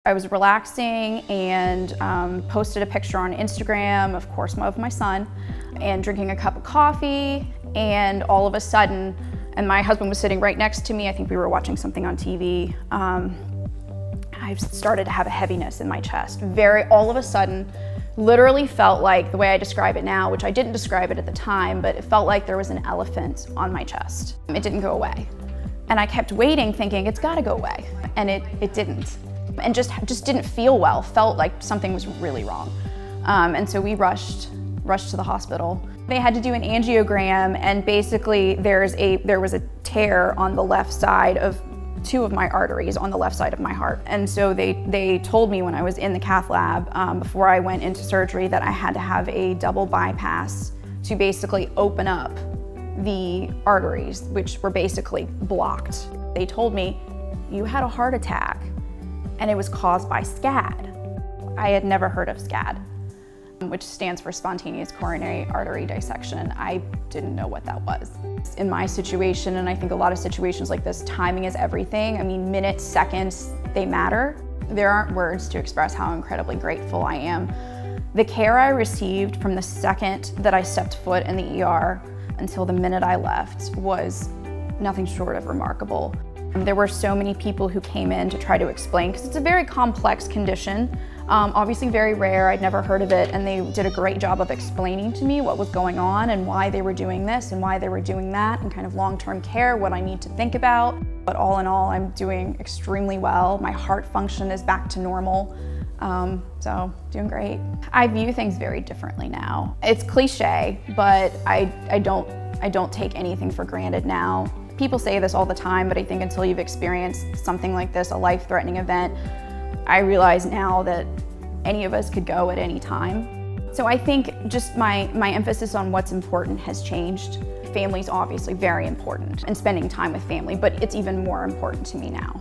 I was relaxing and posted a picture on Instagram, of course, of my son, and drinking a cup of coffee, and all of a sudden, and my husband was sitting right next to me, I think we were watching something on TV, I started to have a heaviness in my chest. All of a sudden, literally felt like, the way I describe it now, which I didn't describe it at the time, but it felt like there was an elephant on my chest. It didn't go away. And I kept waiting, thinking it's gotta go away, and it didn't. And just didn't feel well, felt like something was really wrong. And so we rushed to the hospital. They had to do an angiogram, and basically there was a tear on the left side of 2 of my arteries on the left side of my heart. And so they told me when I was in the cath lab, before I went into surgery, that I had to have a double bypass to basically open up the arteries, which were basically blocked. They told me, you had a heart attack and it was caused by SCAD. I had never heard of SCAD, which stands for spontaneous coronary artery dissection. I didn't know what that was. In my situation, and I think a lot of situations like this, timing is everything. I mean, minutes, seconds, they matter. There aren't words to express how incredibly grateful I am. The care I received from the second that I stepped foot in the ER until the minute I left was nothing short of remarkable. There were so many people who came in to try to explain, because it's a very complex condition, obviously very rare, I'd never heard of it, and they did a great job of explaining to me what was going on and why they were doing this and why they were doing that, and kind of long-term care, what I need to think about. But all in all, I'm doing extremely well. My heart function is back to normal, so doing great. I view things very differently now. It's cliche, but I don't take anything for granted now. People say this all the time, but I think until you've experienced something like this, a life-threatening event, I realize now that any of us could go at any time. So I think just my emphasis on what's important has changed. Family's obviously very important, and spending time with family, but it's even more important to me now.